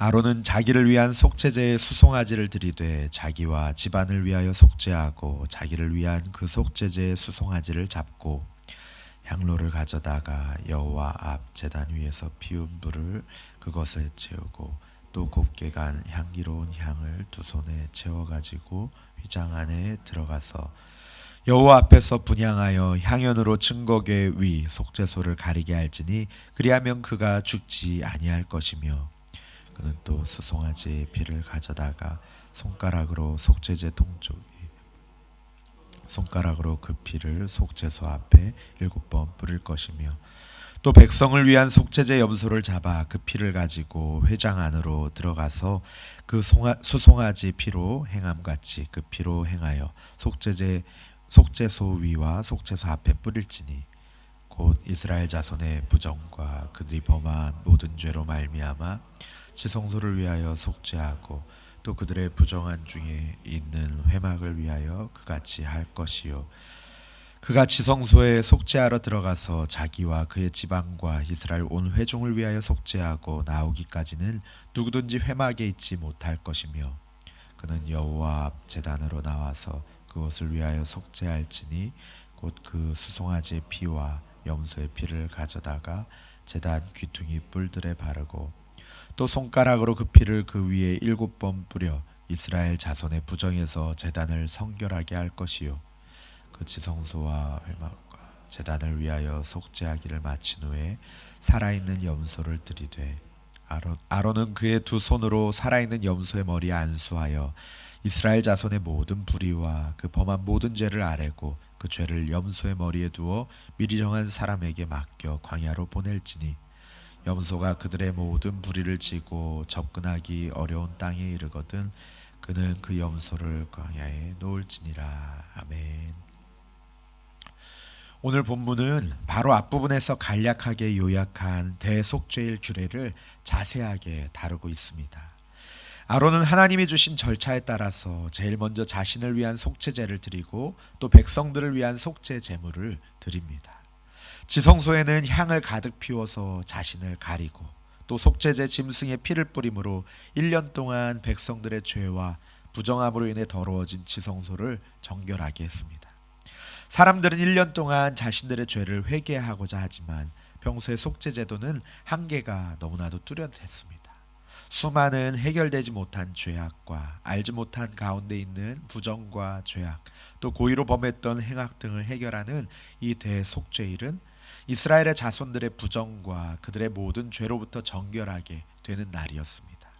아론은 자기를 위한 속죄제의 수송아지를 드리되 자기와 집안을 위하여 속죄하고 자기를 위한 그 속죄제의 수송아지를 잡고 향로를 가져다가 여호와 앞 제단 위에서 피운 불을 그것에 채우고 또 곱게 간 향기로운 향을 두 손에 채워 가지고 휘장 안에 들어가서 여호와 앞에서 분향하여 향연으로 증거궤 위 속죄소를 가리게 할지니 그리하면 그가 죽지 아니할 것이며 그는 또 수송아지의 피를 가져다가 손가락으로 속죄제 동쪽 손가락으로 그 피를 속죄소 앞에 7번 뿌릴 것이며 또 백성을 위한 속죄제 염소를 잡아 그 피를 가지고 회장 안으로 들어가서 그 수송아지 피로 행함같이 그 피로 행하여 속죄소 위와 속죄소 앞에 뿌릴지니 곧 이스라엘 자손의 부정과 그들이 범한 모든 죄로 말미암아 지성소를 위하여 속죄하고 또 그들의 부정한 중에 있는 회막을 위하여 그같이 할 것이요 그가 지성소에 속죄하러 들어가서 자기와 그의 지방과 이스라엘 온 회중을 위하여 속죄하고 나오기까지는 누구든지 회막에 있지 못할 것이며 그는 여호와 앞 제단으로 나와서 그것을 위하여 속죄할지니 곧 그 수송아지의 피와 염소의 피를 가져다가 제단 귀퉁이 뿔들에 바르고 또 손가락으로 그 피를 그 위에 7번 뿌려 이스라엘 자손의 부정에서 제단을 성결하게 할 것이요 그 지성소와 회막과 제단을 위하여 속죄하기를 마친 후에 살아있는 염소를 들이되 아론은 그의 두 손으로 살아있는 염소의 머리에 안수하여 이스라엘 자손의 모든 불의와 그 범한 모든 죄를 아뢰고 그 죄를 염소의 머리에 두어 미리 정한 사람에게 맡겨 광야로 보낼지니 염소가 그들의 모든 불의를 지고 접근하기 어려운 땅에 이르거든 그는 그 염소를 광야에 놓을지니라. 아멘. 오늘 본문은 바로 앞부분에서 간략하게 요약한 대속죄일 규례를 자세하게 다루고 있습니다. 아론은 하나님이 주신 절차에 따라서 제일 먼저 자신을 위한 속죄제를 드리고 또 백성들을 위한 속죄 제물을 드립니다. 지성소에는 향을 가득 피워서 자신을 가리고 또 속죄제 짐승의 피를 뿌림으로 1년 동안 백성들의 죄와 부정함으로 인해 더러워진 지성소를 정결하게 했습니다. 사람들은 1년 동안 자신들의 죄를 회개하고자 하지만 평소의 속죄제도는 한계가 너무나도 뚜렷했습니다. 수많은 해결되지 못한 죄악과 알지 못한 가운데 있는 부정과 죄악 또 고의로 범했던 행악 등을 해결하는 이 대속죄일은 이스라엘의 자손들의 부정과 그들의 모든 죄로부터 정결하게 되는 날이었습니다.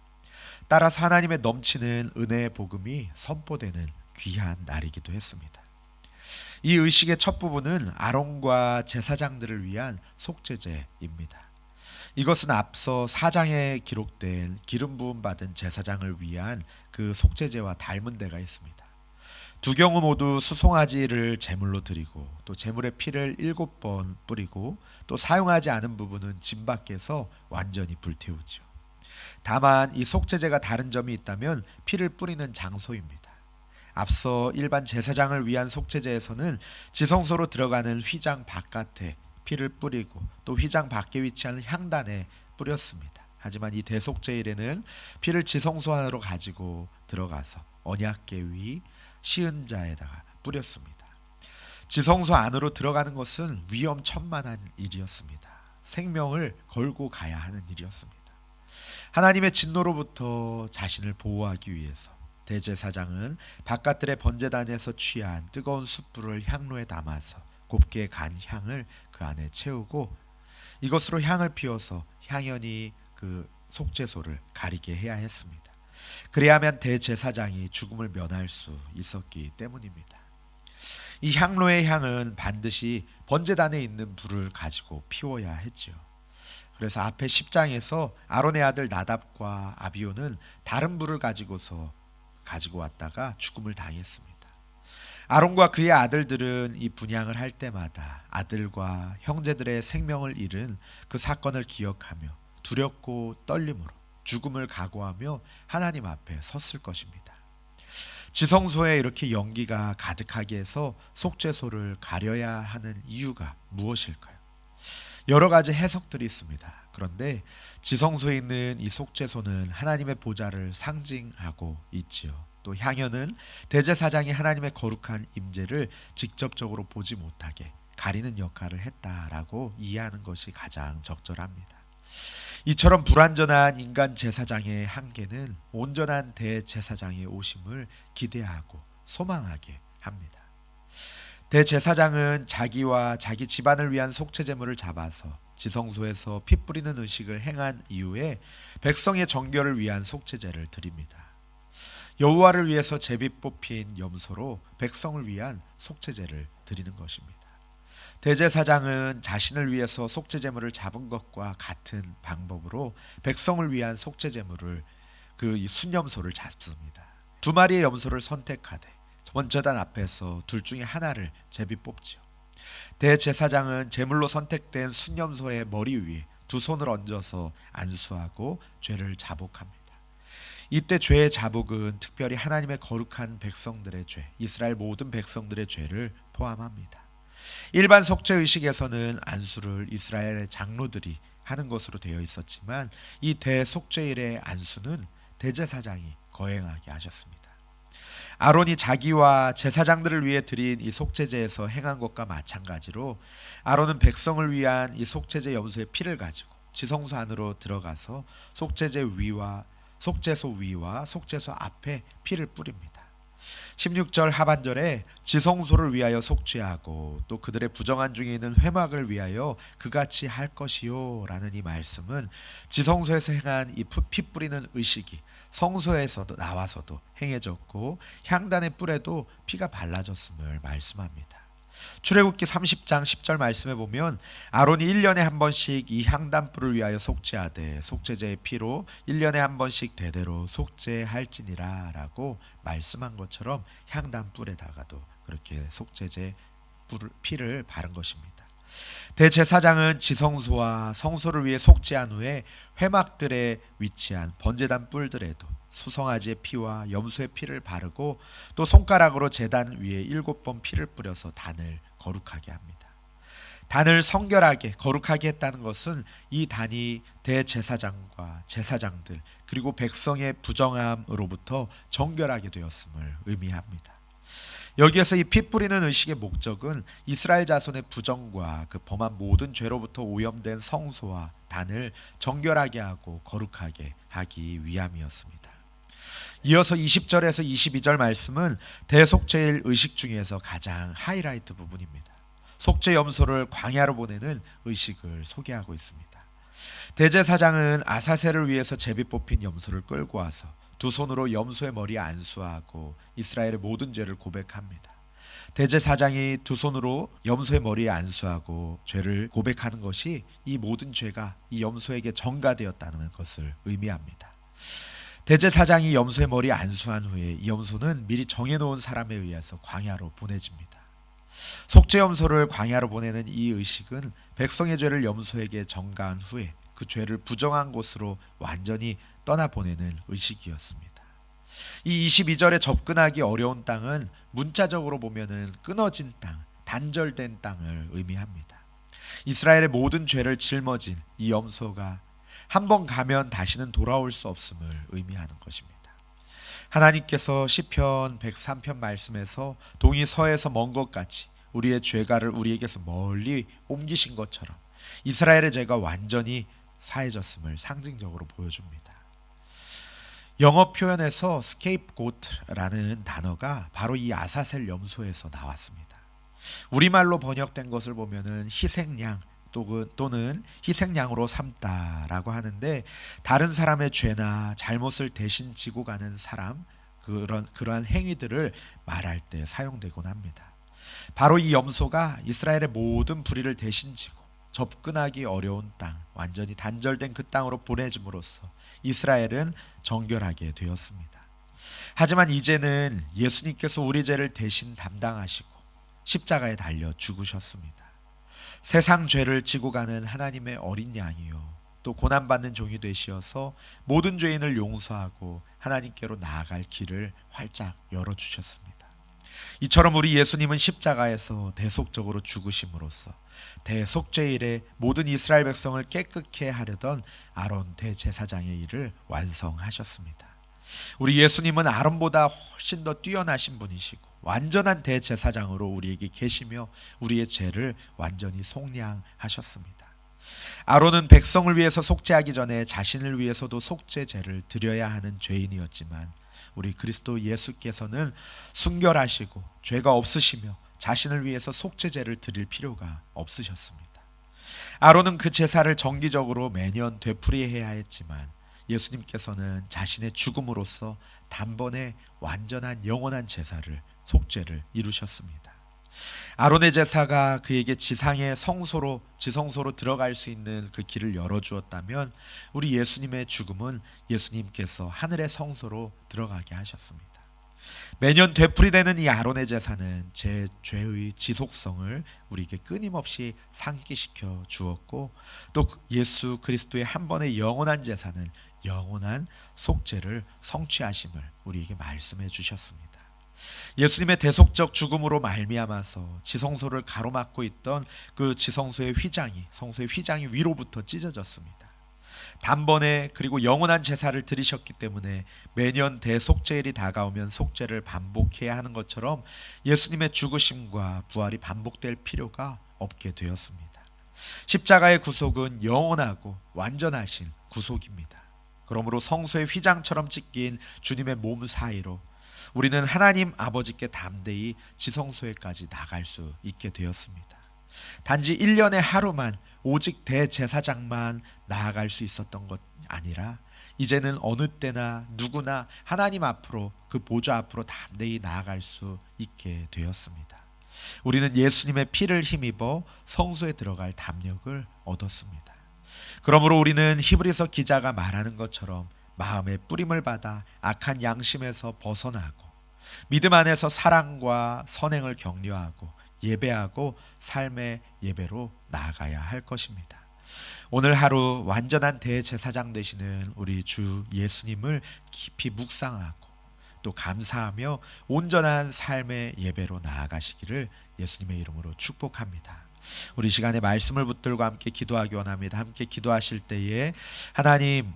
따라서 하나님의 넘치는 은혜의 복음이 선포되는 귀한 날이기도 했습니다. 이 의식의 첫 부분은 아론과 제사장들을 위한 속죄제입니다. 이것은 앞서 4장에 기록된 기름 부음 받은 제사장을 위한 그 속죄제와 닮은 데가 있습니다. 두 경우 모두 수송아지를 제물로 드리고 또 제물의 피를 7번 뿌리고 또 사용하지 않은 부분은 진 밖에서 완전히 불태우죠. 다만 이 속죄제가 다른 점이 있다면 피를 뿌리는 장소입니다. 앞서 일반 제사장을 위한 속죄제에서는 지성소로 들어가는 휘장 바깥에 피를 뿌리고 또 휘장 밖에 위치하는 향단에 뿌렸습니다. 하지만 이 대속죄일에는 피를 지성소 안으로 가지고 들어가서 언약궤 위 시은 자에다가 뿌렸습니다. 지성소 안으로 들어가는 것은 위험천만한 일이었습니다. 생명을 걸고 가야 하는 일이었습니다. 하나님의 진노로부터 자신을 보호하기 위해서 대제사장은 바깥들의 번제단에서 취한 뜨거운 숯불을 향로에 담아서 곱게 간 향을 그 안에 채우고 이것으로 향을 피워서 향연이 그 속죄소를 가리게 해야 했습니다. 그래야만 대제사장이 죽음을 면할 수 있었기 때문입니다. 이 향로의 향은 반드시 번제단에 있는 불을 가지고 피워야 했죠. 그래서 앞에 10장에서 아론의 아들 나답과 아비오는 다른 불을 가지고 왔다가 죽음을 당했습니다. 아론과 그의 아들들은 이 분향을 할 때마다 아들과 형제들의 생명을 잃은 그 사건을 기억하며 두렵고 떨림으로 죽음을 각오하며 하나님 앞에 섰을 것입니다. 지성소에 이렇게 연기가 가득하게 해서 속죄소를 가려야 하는 이유가 무엇일까요? 여러 가지 해석들이 있습니다. 그런데 지성소에 있는 이 속죄소는 하나님의 보좌를 상징하고 있지요. 또 향연은 대제사장이 하나님의 거룩한 임재를 직접적으로 보지 못하게 가리는 역할을 했다라고 이해하는 것이 가장 적절합니다. 이처럼 불완전한 인간 제사장의 한계는 온전한 대제사장의 오심을 기대하고 소망하게 합니다. 대제사장은 자기와 자기 집안을 위한 속죄 제물을 잡아서 지성소에서 피 뿌리는 의식을 행한 이후에 백성의 정결을 위한 속죄제를 드립니다. 여호와를 위해서 제비 뽑힌 염소로 백성을 위한 속죄제를 드리는 것입니다. 대제사장은 자신을 위해서 속죄 제물을 잡은 것과 같은 방법으로 백성을 위한 속죄 제물을 그 순염소를 잡습니다. 두 마리의 염소를 선택하되 원저단 앞에서 둘 중에 하나를 제비 뽑지요. 대제사장은 제물로 선택된 순염소의 머리 위에 두 손을 얹어서 안수하고 죄를 자복합니다. 이때 죄의 자복은 특별히 하나님의 거룩한 백성들의 죄, 이스라엘 모든 백성들의 죄를 포함합니다. 일반 속죄 의식에서는 안수를 이스라엘의 장로들이 하는 것으로 되어 있었지만 이 대속죄일의 안수는 대제사장이 거행하게 하셨습니다. 아론이 자기와 제사장들을 위해 드린 이 속죄제에서 행한 것과 마찬가지로 아론은 백성을 위한 이 속죄제 염소의 피를 가지고 지성소 안으로 들어가서 속죄소 위와 속죄소 앞에 피를 뿌립니다. 16절 하반절에 지성소를 위하여 속죄하고 또 그들의 부정한 중에 있는 회막을 위하여 그같이 할 것이요 라는 이 말씀은 지성소에서 행한 이 피 뿌리는 의식이 성소에서도 나와서도 행해졌고 향단의 뿔에도 피가 발라졌음을 말씀합니다. 출애굽기 30장 10절 말씀에 보면 아론이 1년에 한 번씩 이 향단뿔을 위하여 속죄하되 속죄제의 피로 1년에 한 번씩 대대로 속죄할지니라 라고 말씀한 것처럼 향단뿔에다가도 그렇게 속죄제 피를 바른 것입니다. 대제사장은 지성소와 성소를 위해 속죄한 후에 회막들에 위치한 번제단 뿔들에도 수송아지의 피와 염소의 피를 바르고 또 손가락으로 제단 위에 7번 피를 뿌려서 단을 거룩하게 합니다. 단을 성결하게 거룩하게 했다는 것은 이 단이 대제사장과 제사장들 그리고 백성의 부정함으로부터 정결하게 되었음을 의미합니다. 여기에서 이 피 뿌리는 의식의 목적은 이스라엘 자손의 부정과 그 범한 모든 죄로부터 오염된 성소와 단을 정결하게 하고 거룩하게 하기 위함이었습니다. 이어서 20절에서 22절 말씀은 대속죄일 의식 중에서 가장 하이라이트 부분입니다. 속죄 염소를 광야로 보내는 의식을 소개하고 있습니다. 대제사장은 아사셀을 위해서 제비 뽑힌 염소를 끌고 와서 두 손으로 염소의 머리에 안수하고 이스라엘의 모든 죄를 고백합니다. 대제사장이 두 손으로 염소의 머리에 안수하고 죄를 고백하는 것이 이 모든 죄가 이 염소에게 전가되었다는 것을 의미합니다. 대제사장이 염소의 머리에 안수한 후에 이 염소는 미리 정해놓은 사람에 의해서 광야로 보내집니다. 속죄 염소를 광야로 보내는 이 의식은 백성의 죄를 염소에게 전가한 후에 그 죄를 부정한 곳으로 완전히 떠나보내는 의식이었습니다. 이 22절에 접근하기 어려운 땅은 문자적으로 보면은 끊어진 땅, 단절된 땅을 의미합니다. 이스라엘의 모든 죄를 짊어진 이 염소가 한 번 가면 다시는 돌아올 수 없음을 의미하는 것입니다. 하나님께서 시편 103편 말씀에서 동이 서에서 먼 것 같이 우리의 죄가를 우리에게서 멀리 옮기신 것처럼 이스라엘의 죄가 완전히 사해졌음을 상징적으로 보여줍니다. 영어 표현에서 scapegoat라는 단어가 바로 이 아사셀 염소에서 나왔습니다. 우리말로 번역된 것을 보면은 희생양 또는 희생양으로 삼다라고 하는데 다른 사람의 죄나 잘못을 대신 지고 가는 사람 그러한 행위들을 말할 때 사용되곤 합니다. 바로 이 염소가 이스라엘의 모든 불의를 대신 지고 접근하기 어려운 땅, 완전히 단절된 그 땅으로 보내줌으로써 이스라엘은 정결하게 되었습니다. 하지만 이제는 예수님께서 우리 죄를 대신 담당하시고 십자가에 달려 죽으셨습니다. 세상 죄를 지고 가는 하나님의 어린 양이요 또 고난받는 종이 되시어서 모든 죄인을 용서하고 하나님께로 나아갈 길을 활짝 열어주셨습니다. 이처럼 우리 예수님은 십자가에서 대속적으로 죽으심으로써 대속죄일에 모든 이스라엘 백성을 깨끗게 하려던 아론 대제사장의 일을 완성하셨습니다. 우리 예수님은 아론보다 훨씬 더 뛰어나신 분이시고 완전한 대제사장으로 우리에게 계시며 우리의 죄를 완전히 속량하셨습니다. 아론은 백성을 위해서 속죄하기 전에 자신을 위해서도 속죄제를 드려야 하는 죄인이었지만 우리 그리스도 예수께서는 순결하시고 죄가 없으시며 자신을 위해서 속죄제를 드릴 필요가 없으셨습니다. 아론은 그 제사를 정기적으로 매년 되풀이해야 했지만 예수님께서는 자신의 죽음으로써 단번에 완전한 영원한 제사를 속죄를 이루셨습니다. 아론의 제사가 그에게 지상의 지성소로 들어갈 수 있는 그 길을 열어주었다면 우리 예수님의 죽음은 예수님께서 하늘의 성소로 들어가게 하셨습니다. 매년 되풀이되는 이 아론의 제사는 제 죄의 지속성을 우리에게 끊임없이 상기시켜 주었고 또 예수 그리스도의 한 번의 영원한 제사는 영원한 속죄를 성취하심을 우리에게 말씀해 주셨습니다. 예수님의 대속적 죽음으로 말미암아서 지성소를 가로막고 있던 그 지성소의 성소의 휘장이 위로부터 찢어졌습니다. 단번에 그리고 영원한 제사를 드리셨기 때문에 매년 대속죄일이 다가오면 속죄를 반복해야 하는 것처럼 예수님의 죽으심과 부활이 반복될 필요가 없게 되었습니다. 십자가의 구속은 영원하고 완전하신 구속입니다. 그러므로 성소의 휘장처럼 찢긴 주님의 몸 사이로 우리는 하나님 아버지께 담대히 지성소에까지 나갈 수 있게 되었습니다. 단지 1년에 하루만 오직 대제사장만 나아갈 수 있었던 것 아니라 이제는 어느 때나 누구나 하나님 앞으로 그 보좌 앞으로 담대히 나아갈 수 있게 되었습니다. 우리는 예수님의 피를 힘입어 성소에 들어갈 담력을 얻었습니다. 그러므로 우리는 히브리서 기자가 말하는 것처럼 마음의 뿌림을 받아 악한 양심에서 벗어나고 믿음 안에서 사랑과 선행을 격려하고 예배하고 삶의 예배로 나아가야 할 것입니다. 오늘 하루 완전한 대제사장 되시는 우리 주 예수님을 깊이 묵상하고 또 감사하며 온전한 삶의 예배로 나아가시기를 예수님의 이름으로 축복합니다. 우리 시간에 말씀을 붙들고 함께 기도하기 원합니다. 함께 기도하실 때에 하나님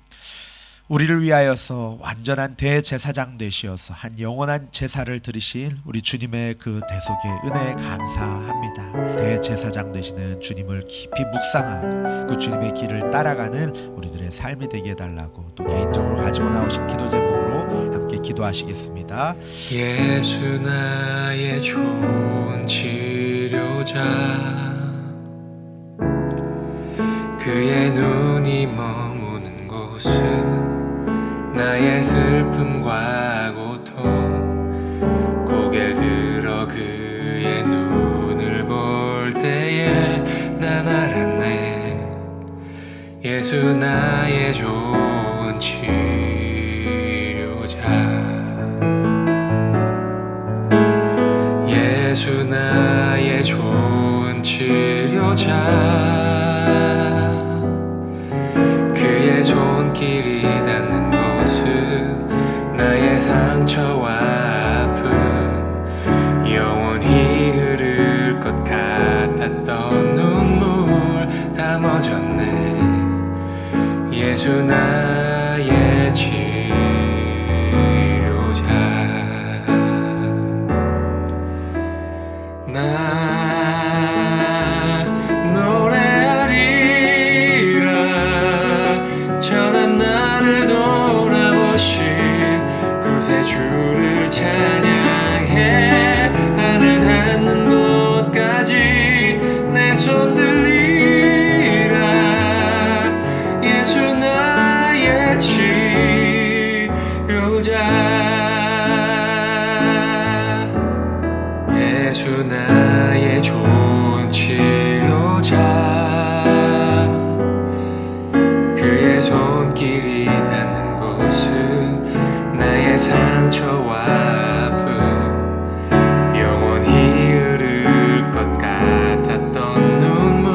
우리를 위하여서 완전한 대제사장 되시어서 한 영원한 제사를 드리신 우리 주님의 그 대속의 은혜에 감사합니다. 대제사장 되시는 주님을 깊이 묵상하고 그 주님의 길을 따라가는 우리들의 삶이 되게 해달라고 또 개인적으로 가지고 나오신 기도 제목으로 함께 기도하시겠습니다. 예수 나의 좋은 치료자, 그의 눈이 머무는 곳은 나의 슬픔과 고통, 고개를 들어 그의 눈을 볼 때에 난 알았네. 예수 나의 좋은 치료자, 예수 나의 좋은 치료자, 그의 손길이 닿는 곳은 나의 상처와 아픔, 영원히 흐를 것 같았던 눈물 다 멎었네. 예수 나의 치료자, 나 노래하리라. 전한 나를 돌아보신 구세주를 찬양해. 하늘 닿는 곳까지 내 손 들리라. 예수 나의 치료자, 예수 나의 좋은 치료자, 그의 손길이 닿는 곳은 나의 상처와 아픔, 영원히 흐를 것 같았던 눈물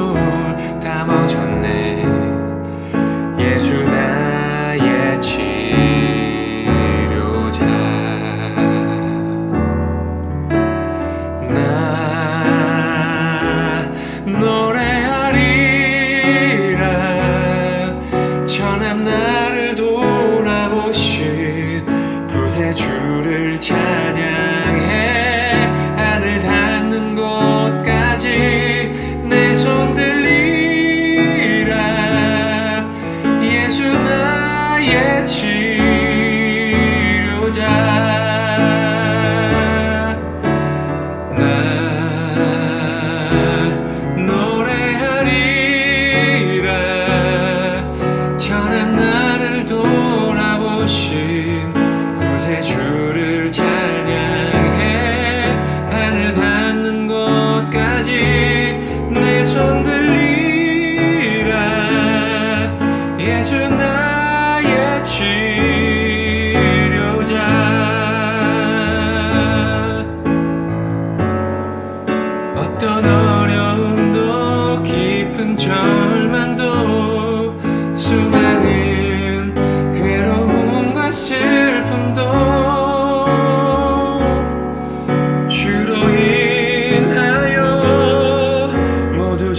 노래하리라. 천한 나를 돌아보신 구세주를 찬양해. 하늘 닿는 곳까지 내 손 들리라. 예수 나의 치료자. 나 노래하리라. 천한 나를 돌아보신 구세주를 찬양해. 하늘 닿는 곳까지 내 손 들리라. 예수 나의 치료자. 어떤 어려움도 깊은 절망도 수많은 괴로움과 슬픔도 주로 인하여 모두